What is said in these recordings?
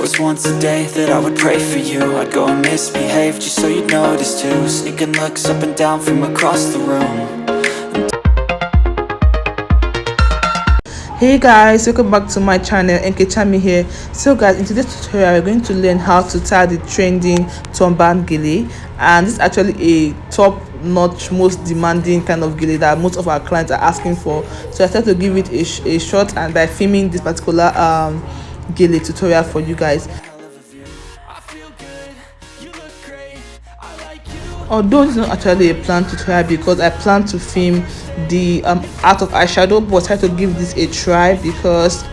was once a day that I would pray for you. I'd go and misbehave just so you'd notice too. Sneaking looks up and down from across the room. Hey guys, welcome back to my channel. Chami here. So guys, in today's tutorial we're going to learn how to tie the trending Turban Gele, and this is actually a top notch, most demanding kind of gele that most of our clients are asking for. So I started to give it a shot, and by filming this particular gele tutorial for you guys. Although it's not actually a planned tutorial because I plan to film the art of eyeshadow, but I try to give this a try because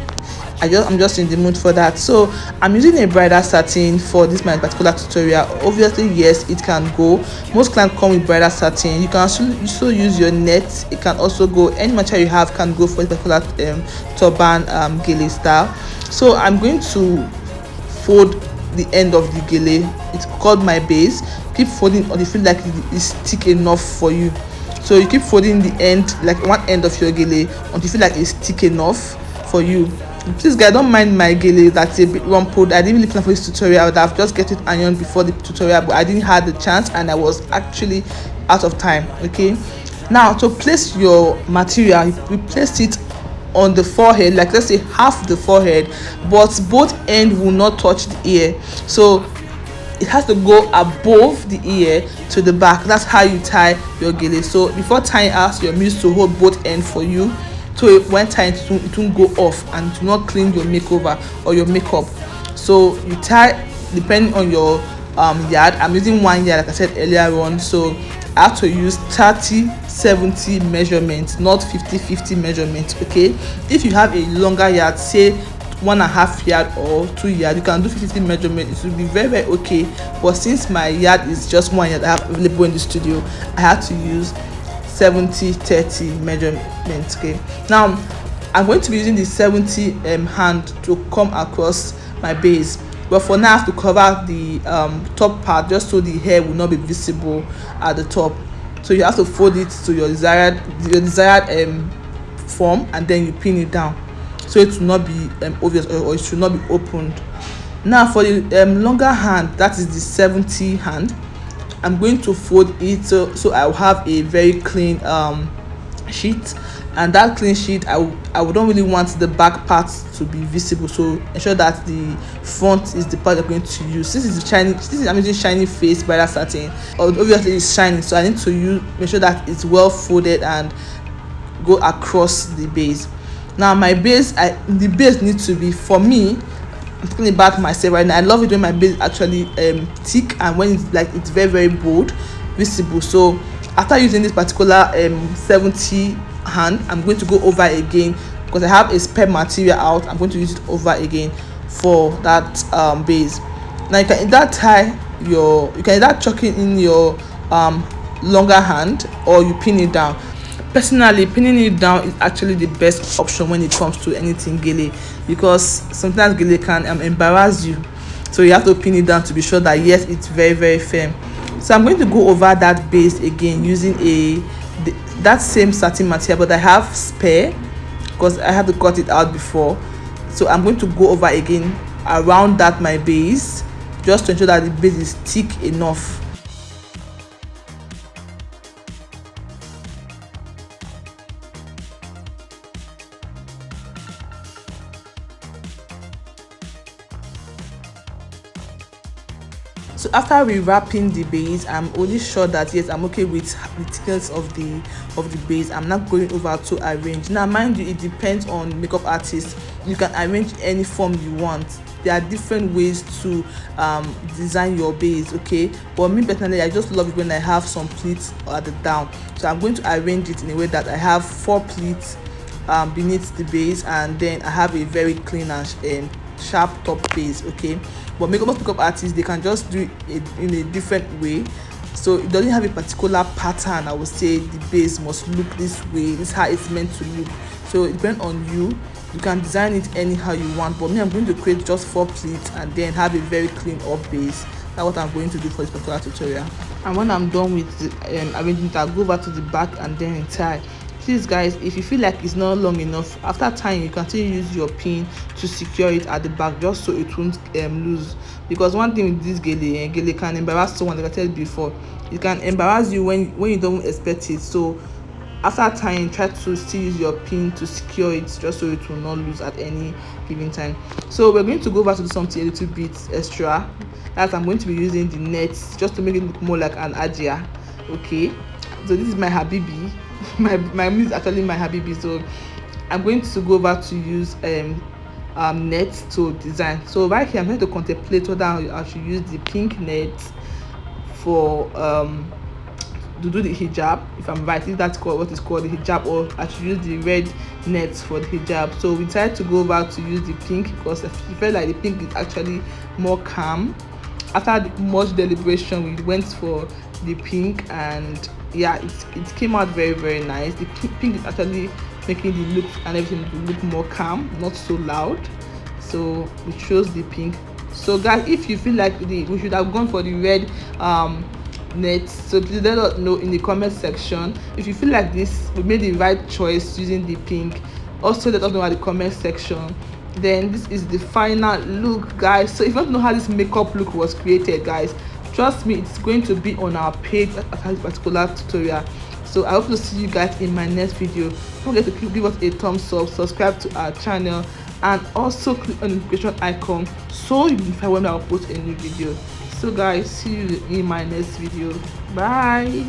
I'm just in the mood for that. So I'm using a bridal satin for this my particular tutorial. Obviously, yes, it can go. Most clients come with bridal satin. You can also use your net. It can also go. Any material you have can go for this particular turban gele style. So I'm going to fold the end of the gele. It's called my base. Keep folding until you feel like it is thick enough for you. So you keep folding the end, like one end of your gele, until you feel like it's thick enough for you. Please guys, don't mind my gele that's a bit rumpled. I didn't really plan for this tutorial. I would have just get it ironed before the tutorial, but I didn't have the chance and I was actually out of time. Okay, now to place your material, you place it on the forehead, like let's say half the forehead, but both ends will not touch the ear. So it has to go above the ear to the back. That's how you tie your gele. So before tying out, you're used to hold both ends for you, so when tying it won't go off and it will not clean your makeover or your makeup. So you tie depending on your yard. I'm using 1 yard, like I said earlier on, so I have to use 30-70 measurement, not 50-50 measurement. Okay, if you have a longer yard, say 1.5 yard or 2 yard, you can do 50 measurement. It will be very okay, but since my yard is just 1 yard I have available in the studio, I had to use 70-30 measurement. Okay, now I'm going to be using the 70 hand to come across my base, but for now I have to cover the top part just so the hair will not be visible at the top. So you have to fold it to your desired form, and then you pin it down so it will not be obvious, or it should not be opened. Now for the longer hand, that is the 70 hand, I'm going to fold it so I will have a very clean sheet, and that clean sheet I don't really want the back part to be visible, so ensure that the front is the part you're going to use. This is I'm using shiny face bridal satin. Obviously it's shiny, so I need to make sure that it's well folded and go across the base. Now my base, the base needs to be, for me, I'm talking about myself right now, I love it when my base actually thick and when it's very bold, visible. So after using this particular 70 hand, I'm going to go over again because I have a spare material out. I'm going to use it over again for that base. Now you can either chuck it in your longer hand or you pin it down. Personally, pinning it down is actually the best option when it comes to anything gele, because sometimes gele can embarrass you, so you have to pin it down to be sure that yes, it's very firm. So I'm going to go over that base again using that same satin material, but I have spare because I had to cut it out before. So I'm going to go over again around that my base just to ensure that the base is thick enough. So after rewrapping the base, I'm only sure that yes, I'm okay with the thickness of the base. I'm not going over to arrange. Now mind you, it depends on makeup artists. You can arrange any form you want. There are different ways to design your base, okay? But me personally, I just love it when I have some pleats at the down. So I'm going to arrange it in a way that I have 4 pleats beneath the base, and then I have a very clean and sharp top base. Okay, but most makeup artists, they can just do it in a different way, so it doesn't have a particular pattern. I would say the base must look this way, this is how it's meant to look. So it depends on you. You can design it anyhow you want, but me, I'm going to create just 4 pleats and then have a very clean up base. That's what I'm going to do for this particular tutorial. And when I'm done with the arrangement, I'll go back to the back and then tie. Please guys, if you feel like it's not long enough, after tying you can still use your pin to secure it at the back, just so it won't lose. Because one thing with this gele can embarrass someone, like I said before. It can embarrass you when you don't expect it. So after tying, try to still use your pin to secure it, just so it will not lose at any given time. So we're going to go back to do something a little bit extra. As I'm going to be using the nets just to make it look more like an ajia. Okay, so this is my habibi. My move is actually my habibi. So I'm going to go over to use net to design. So right here I'm going to contemplate whether I should use the pink net for to do the hijab, if I'm right, if that's called what is called the hijab, or I should use the red net for the hijab. So we decided to go over to use the pink because I felt like the pink is actually more calm. After much deliberation, we went for the pink, and yeah, it came out very nice. The pink is actually making the look and everything look more calm, not so loud. So we chose the pink. So guys, if you feel like we should have gone for the red net, so please let us know in the comment section. If you feel like this we made the right choice using the pink, also let us know at the comment section. Then this is the final look, guys. So if you want to know how this makeup look was created, guys, trust me, it's going to be on our page after this particular tutorial. So I hope to see you guys in my next video. Don't forget to give us a thumbs up, subscribe to our channel, and also click on the notification icon so you will be notified when I upload a new video. So guys, see you in my next video. Bye.